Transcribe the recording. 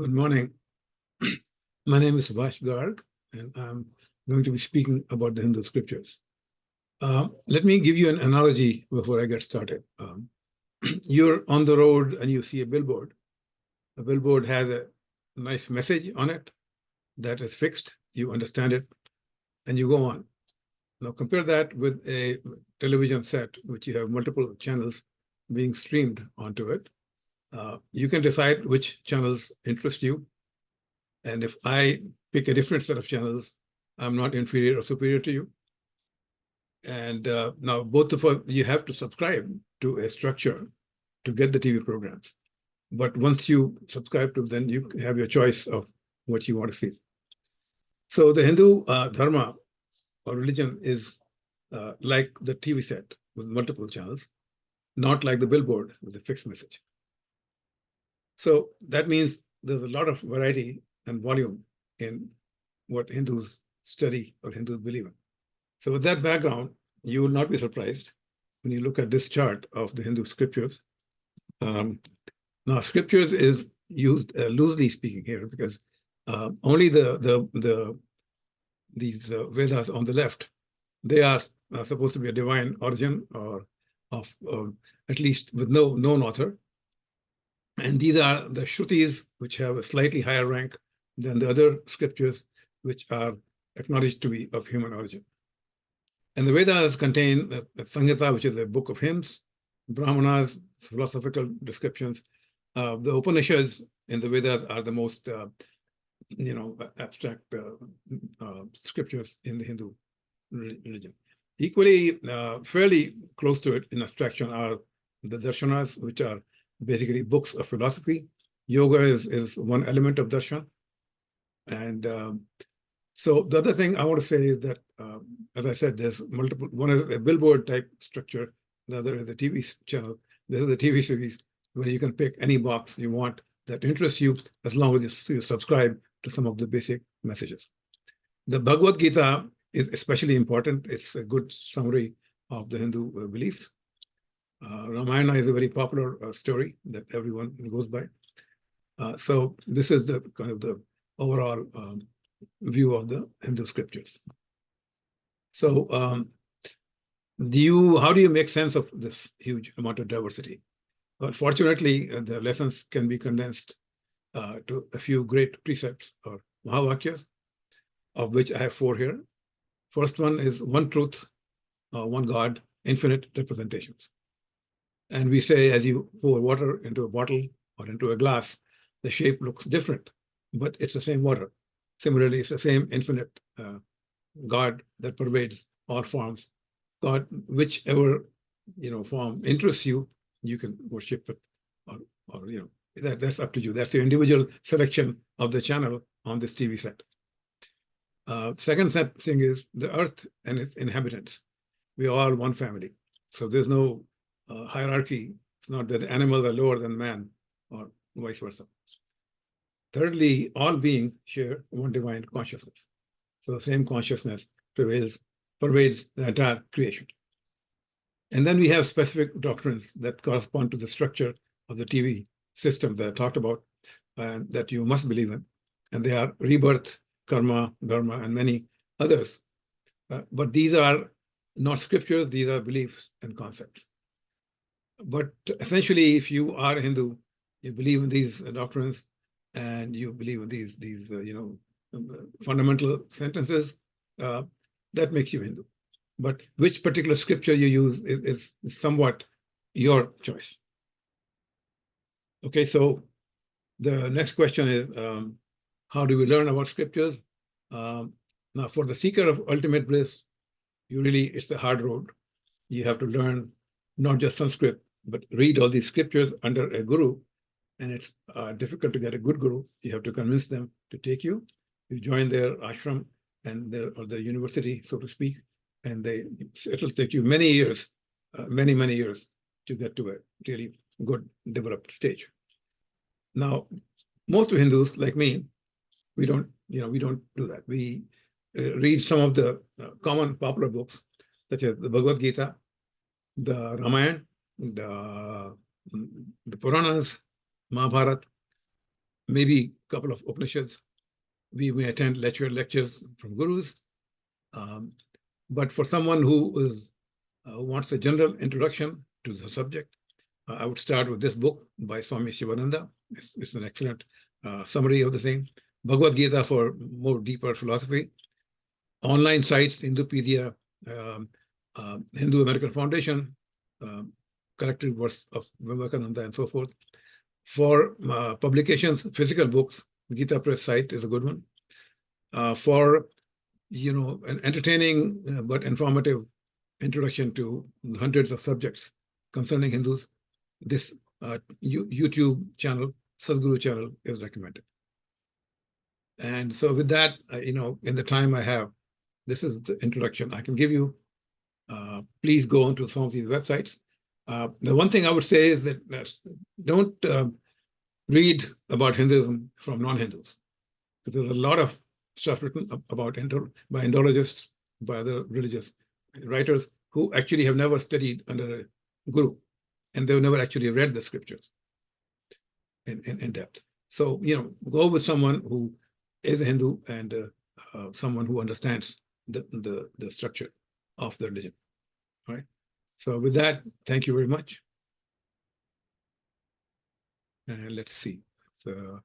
Good morning. My name is Subhas Garg, and I'm going to be speaking about the Hindu scriptures. Let me give you an analogy before I get started. You're on the road and you see a billboard. The billboard has a nice message on it that is fixed. You understand it, and you go on. Now compare that with a television set, which you have multiple channels being streamed onto it. You can decide which channels interest you. And if I pick a different set of channels, I'm not inferior or superior to you. And now both of us, you have to subscribe to a structure to get the TV programs. But once you subscribe to, then you have your choice of what you want to see. So the Hindu dharma or religion is like the TV set with multiple channels, not like the billboard with a fixed message. So that means there's a lot of variety and volume in what Hindus study or Hindus believe in. So with that background, you will not be surprised when you look at this chart of the Hindu scriptures. Now, scriptures is used loosely speaking here because only these Vedas on the left, they are supposed to be a divine origin or of at least with no known author. And these are the Shrutis, which have a slightly higher rank than the other scriptures, which are acknowledged to be of human origin. And the Vedas contain the Samhita, which is a book of hymns, Brahmanas, philosophical descriptions. The Upanishads in the Vedas are the most, abstract scriptures in the Hindu religion. Equally, fairly close to it in abstraction are the darshanas, which are basically books of philosophy. Yoga is one element of darshan. And so the other thing I want to say is that, as I said, there's multiple. One is a billboard type structure. The other is a TV channel. This is the TV series where you can pick any box you want that interests you as long as you subscribe to some of the basic messages. The Bhagavad Gita is especially important. It's a good summary of the Hindu beliefs. Ramayana is a very popular story that everyone goes by. So this is the kind of the overall view of the Hindu scriptures. So how do you make sense of this huge amount of diversity? Well, fortunately, the lessons can be condensed to a few great precepts or Mahavakyas, of which I have 4 here. First one is one truth, one God, infinite representations. And we say, as you pour water into a bottle or into a glass, the shape looks different, but it's the same water. Similarly, it's the same infinite God that pervades all forms. God, whichever form interests you, you can worship it, or that's up to you. That's your individual selection of the channel on this TV set. Second thing is the earth and its inhabitants. We are all one family, so there's no hierarchy. It's not that animals are lower than man or vice versa. Thirdly, all beings share one divine consciousness. So the same consciousness pervades the entire creation. And then we have specific doctrines that correspond to the structure of the TV system that I talked about and that you must believe in. And they are rebirth, karma, dharma, and many others. But these are not scriptures, these are beliefs and concepts. But essentially, if you are a Hindu, you believe in these doctrines, and you believe in these fundamental sentences, that makes you Hindu. But which particular scripture you use is somewhat your choice. Okay, so the next question is, how do we learn about scriptures? Now, for the seeker of ultimate bliss, it's a hard road. You have to learn not just Sanskrit, but read all these scriptures under a guru. And it's difficult to get a good guru. You have to convince them to take you. You join their ashram or the university, so to speak, and it'll take you many years, many years to get to a really good developed stage. Now, most of Hindus, like me, we don't do that. We read some of the common popular books, such as the Bhagavad Gita, the Ramayana, the Puranas, Mahabharata, maybe a couple of Upanishads. We may attend lectures from gurus. But for someone who wants a general introduction to the subject, I would start with this book by Swami Shivananda. It's an excellent summary of the thing. Bhagavad Gita for more deeper philosophy. Online sites, Hindupedia, Hindu American Foundation, collected works of Vivekananda, and so forth. For publications, physical books, Gita Press site is a good one. For an entertaining but informative introduction to hundreds of subjects concerning Hindus, this YouTube channel, Sadhguru channel, is recommended. And so with that, in the time I have, this is the introduction I can give you. Please go onto some of these websites. The one thing I would say is that don't read about Hinduism from non-Hindus. There's a lot of stuff written about by Indologists, by other religious writers who actually have never studied under a guru, and they've never actually read the scriptures in depth. So, go with someone who is a Hindu and someone who understands the structure of the religion. All right. So with that, thank you very much. And let's see. So,